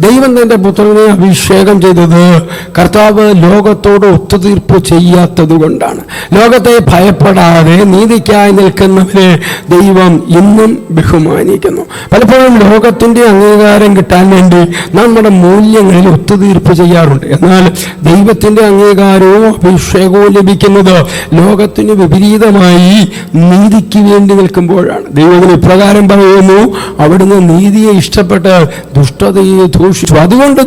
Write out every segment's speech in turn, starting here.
ദൈവം തന്റെ പുത്രനെ അഭിഷേകം ചെയ്തത് കർത്താവ് ലോകത്തോട് ഒത്തുതീർപ്പ് ചെയ്യാത്തത് കൊണ്ടാണ്. ലോകത്തെ ഭയപ്പെടാതെ നീതിക്കായി നിൽക്കുന്നവരെ ദൈവം ഇന്നും ബഹുമാനിക്കുന്നു. പലപ്പോഴും ലോകത്തിന്റെ അംഗീകാരം കിട്ടാൻ വേണ്ടി നമ്മുടെ മൂല്യങ്ങളിൽ ഒത്തുതീർപ്പ് ചെയ്യാറുണ്ട്. എന്നാൽ ദൈവത്തിന്റെ അംഗീകാരവും അഭിഷേകവും ലഭിക്കുന്നത് ലോകത്തിന് വിപരീതമായി നീതിക്ക് വേണ്ടി നിൽക്കുമ്പോഴാണ്. ദൈവത്തിന് ഇപ്രകാരം പറയുന്നു, അവിടുന്ന് നീതിയെ ഇഷ്ടപ്പെട്ട് ദുഷ്ടതയെ ദൂഷിച്ചു. അതുകൊണ്ട്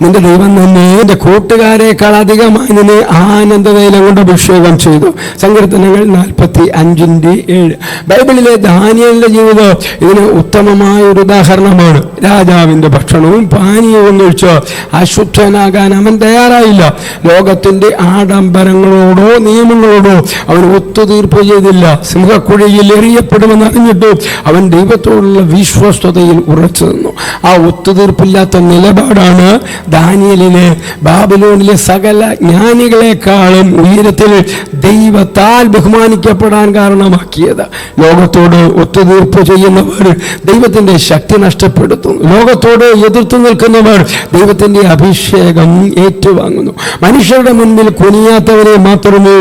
നിന്റെ ദൈവം തന്നെ എന്റെ കൂട്ടുകാരെക്കാൾ അധികമായി നിന്നെ ആനന്ദതയിലും കൊണ്ട് അഭിഷേകം ചെയ്തു. സങ്കീർത്തനങ്ങൾ 45:7. ബൈബിളിലെ ദാനിയേലിന്റെ ജീവിതം ഇതിന് ഉത്തമമായ ഒരു ഉദാഹരണമാണ്. രാജാവിന്റെ ഭക്ഷണവും പാനീയവും കഴിച്ച് അശുദ്ധനാകാൻ അവൻ തയ്യാറായില്ല. ലോകത്തിന്റെ ആഡംബരങ്ങളോടോ നിയമങ്ങളോടോ അവൻ ഒത്തുതീർപ്പ് ചെയ്തില്ല. സിംഹക്കുഴിയിൽ എറിയപ്പെടുമെന്ന് അറിഞ്ഞിട്ട് അവൻ ദൈവത്തോടുള്ള വിശ്വസ്തതയിൽ ഉറച്ചു നിന്നു. ആ ഒത്തുതീർപ്പില്ലാത്ത നിലപാടാണ് ദാനിയേലിനെ ബാബിലോണിലെ സകല ജ്ഞാനികളെക്കാളും ഉയരത്തിൽ ദൈവത്താൽ ബഹുമാനിക്കപ്പെടാൻ കാരണമാക്കിയത്. ലോകത്തോട് ഒത്തുതീർപ്പ് ചെയ്യുന്നവർ ദൈവത്തിന്റെ ശക്തി നഷ്ടപ്പെടുത്തുന്നു. ലോകത്തോട് എതിർത്തു നിൽക്കുന്നവർ ദൈവത്തിന്റെ അഭിഷേകം ഏറ്റുവാങ്ങുന്നു. മനുഷ്യരുടെ മുൻപിൽ കുനിയാത്തവരെ മാത്രമേ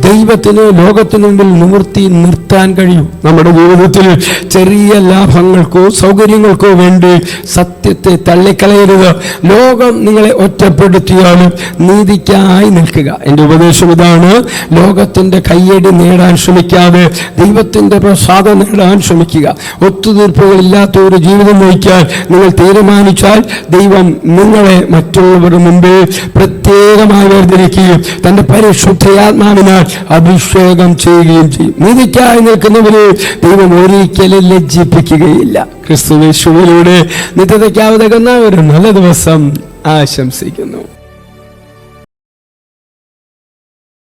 ദൈവത്തിന് ലോകത്തിന് മുമ്പിൽ നിവർത്തി നിർത്താൻ കഴിയൂ. നമ്മുടെ ജീവിതത്തിൽ ചെറിയ ലാഭങ്ങൾക്കോ സൗകര്യങ്ങൾക്കോ വേണ്ടി സത്യത്തെ തള്ളിക്കളയരുത്. ലോകം നിങ്ങളെ ഒറ്റപ്പെടുത്തിയാലും നീതിക്കായി നിൽക്കുക. എൻ്റെ ഉപദേശം ഇതാണ്: ലോകത്തിന്റെ കയ്യടി നേടാൻ ശ്രമിക്കാതെ ദൈവത്തിന്റെ പ്രസാദം നേടാൻ ശ്രമിക്കുക. ഒത്തുതീർപ്പുകളില്ലാത്ത ഒരു ജീവിതം നയിക്കാൻ നിങ്ങൾ തീരുമാനിച്ചാൽ ദൈവം നിങ്ങളെ മറ്റുള്ളവരുടെ മുമ്പേ പ്രത്യേകമായി വേർതിരിക്കുകയും തന്റെ പരിശുദ്ധയാത്മാവിനാൽ അഭിഷേകം ചെയ്യുകയും ചെയ്യും. നീതിക്കായി നിൽക്കുന്നവരെ ദൈവം ഒരിക്കലും ലജ്ജിപ്പിക്കുകയില്ല. ക്രിസ്തുയേശുവിലൂടെ നിത്യതയ്ക്കാവുന്ന ഒരു നല്ല ദിവസം ആശംസിക്കുന്നു.